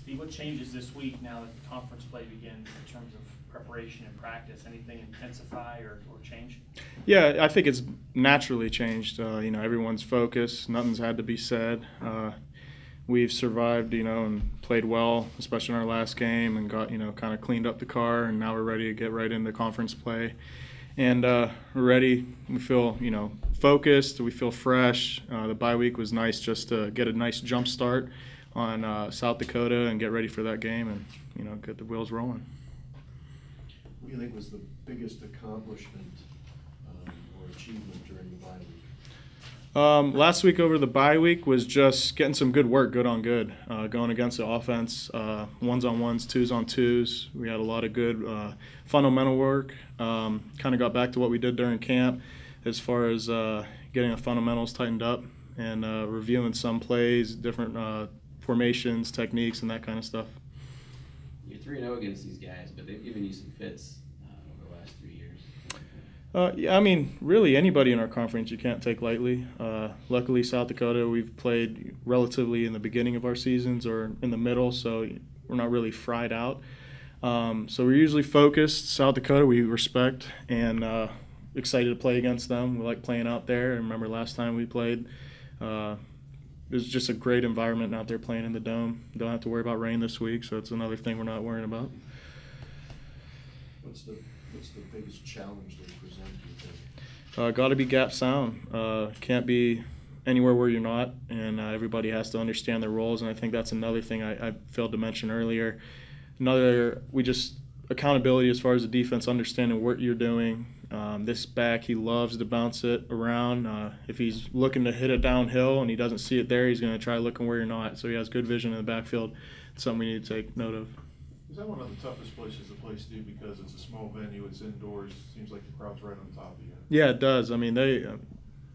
Steve, what changes this week now that the conference play begins in terms of preparation and practice? Anything intensify or change? Yeah, I think it's naturally changed. Everyone's focused. Nothing's had to be said. We've survived, and played well, especially in our last game, and got, kind of cleaned up the car, and now we're ready to get right into conference play. And we're ready. We feel, focused. We feel fresh. The bye week was nice just to get a nice jump start on South Dakota and get ready for that game and, get the wheels rolling. What do you think was the biggest accomplishment or achievement during the bye week? Last week over the bye week was just getting some good work, good on good, going against the offense, ones on ones, twos on twos. We had a lot of good fundamental work. Kind of got back to what we did during camp as far as getting the fundamentals tightened up and reviewing some plays, different formations, techniques, and that kind of stuff. You're 3-0 against these guys, but they've given you some fits over the last 3 years. Yeah, really anybody in our conference you can't take lightly. Luckily, South Dakota, we've played relatively in the beginning of our seasons or in the middle, so we're not really fried out. So we're usually focused. South Dakota, we respect and excited to play against them. We like playing out there. I remember last time we played, it was just a great environment out there playing in the dome. Don't have to worry about rain this week, so it's another thing we're not worrying about. What's the biggest challenge they present, do you think? Got to be gap sound. Can't be anywhere where you're not, and everybody has to understand their roles. And I think that's another thing I failed to mention earlier. Accountability as far as the defense, understanding what you're doing. This back, he loves to bounce it around. If he's looking to hit it downhill and he doesn't see it there, he's going to try looking where you're not. So he has good vision in the backfield. It's something we need to take note of. Is that one of the toughest places to play, Steve, because it's a small venue, it's indoors, seems like the crowd's right on top of you? Yeah, it does.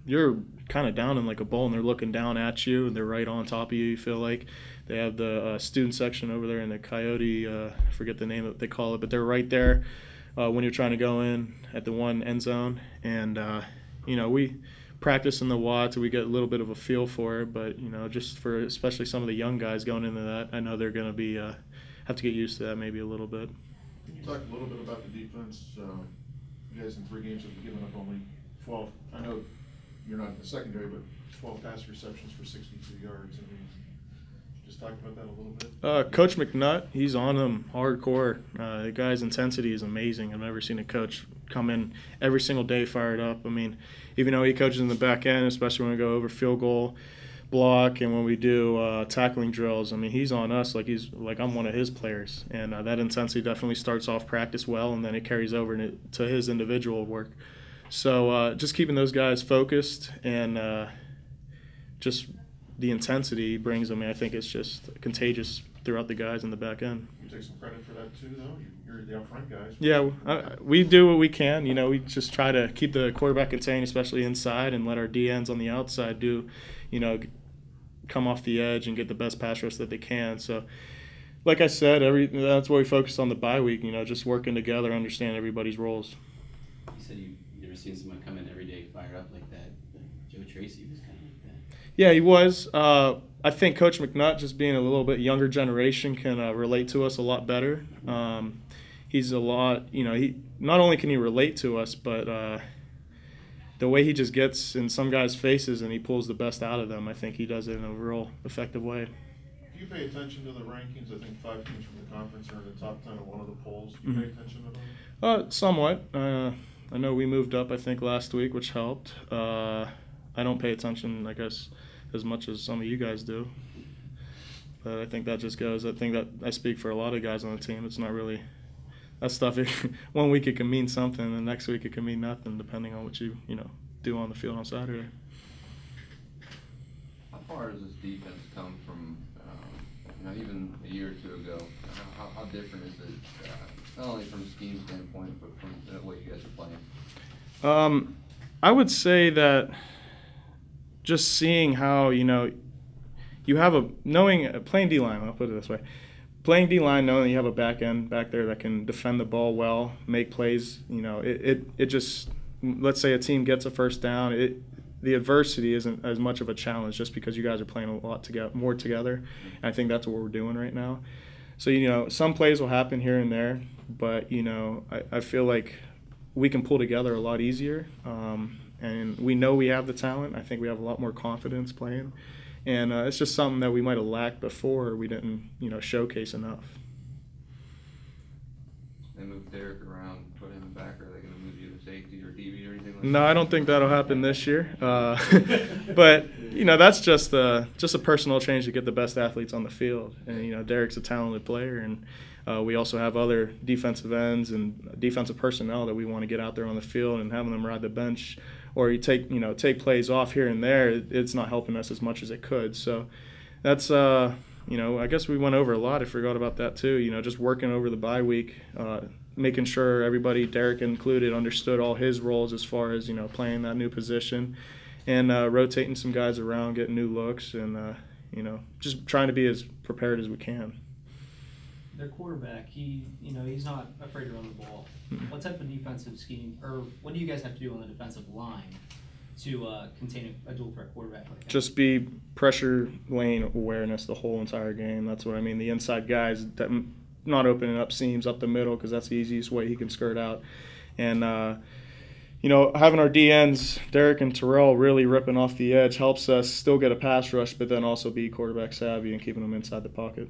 You're kind of down in like a bowl, and they're looking down at you, and they're right on top of you. You feel like they have the student section over there in the Coyote, I forget the name that they call it, but they're right there when you're trying to go in at the one end zone. And, we practice in the watts, we get a little bit of a feel for it, but, just for especially some of the young guys going into that, I know they're going to be have to get used to that maybe a little bit. Can you talk a little bit about the defense? You guys in 3 games have given up only 12. I know you're not in the secondary, but 12 pass receptions for 63 yards. Just talk about that a little bit. Coach McNutt, he's on them hardcore. The guy's intensity is amazing. I've never seen a coach come in every single day fired up. Even though he coaches in the back end, especially when we go over field goal block and when we do tackling drills, he's on us like I'm one of his players, and that intensity definitely starts off practice well, and then it carries over to his individual work. So just keeping those guys focused and just the intensity he brings. I think it's just contagious throughout the guys in the back end. You take some credit for that too, though. You're the up front guys. Yeah, we do what we can. We just try to keep the quarterback contained, especially inside, and let our DNs on the outside do, come off the edge and get the best pass rush that they can. So, like I said, that's where we focused on the bye week. Just working together, understand everybody's roles. You said you've never seen someone come in every day fired up like that. Joe Tracy was kind of like that. Yeah, he was. I think Coach McNutt, just being a little bit younger generation, can relate to us a lot better. He's a lot, he not only can he relate to us, but the way he just gets in some guys' faces and he pulls the best out of them, I think he does it in a real effective way. Do you pay attention to the rankings? I think 5 teams from the conference are in the top 10 of one of the polls. Do you pay attention to them? Somewhat. I know we moved up, I think, last week, which helped. I don't pay attention, I guess, as much as some of you guys do. But I think that just goes. I think that I speak for a lot of guys on the team. It's not really that stuff. 1 week it can mean something, and the next week it can mean nothing, depending on what you do on the field on Saturday. How far has this defense come from, even a year or 2 ago? How different is it, not only from a scheme standpoint, but from the way you guys are playing? I would say that just seeing how, you have playing D-line, I'll put it this way. Playing D-line, knowing that you have a back end back there that can defend the ball well, make plays, it just, let's say a team gets a first down, the adversity isn't as much of a challenge just because you guys are playing a lot more together. And I think that's what we're doing right now. So, you know, some plays will happen here and there, but, you know, I feel like we can pull together a lot easier. And we know we have the talent. I think we have a lot more confidence playing. And it's just something that we might have lacked before we didn't, you know, showcase enough. They moved Derek around, put him back, or are they going to move you to safety or DB or anything like that? No, I don't think that'll happen this year. But, you know, that's just a personal change to get the best athletes on the field. And, you know, Derek's a talented player, and we also have other defensive ends and defensive personnel that we want to get out there on the field, and having them ride the bench or you take plays off here and there, it's not helping us as much as it could. So that's you know, I guess we went over a lot. I forgot about that too. You know, just working over the bye week, making sure everybody, Derek included, understood all his roles as far as, you know, playing that new position, and rotating some guys around, getting new looks, and you know, just trying to be as prepared as we can. Their quarterback, he's not afraid to run the ball. What type of defensive scheme, or what do you guys have to do on the defensive line to contain a dual threat quarterback like that? Just be pressure lane awareness the whole entire game. That's what I mean. The inside guys, that not opening up seams up the middle, because that's the easiest way he can skirt out. And you know, having our DNs, Derek and Terrell, really ripping off the edge helps us still get a pass rush, but then also be quarterback savvy and keeping them inside the pocket.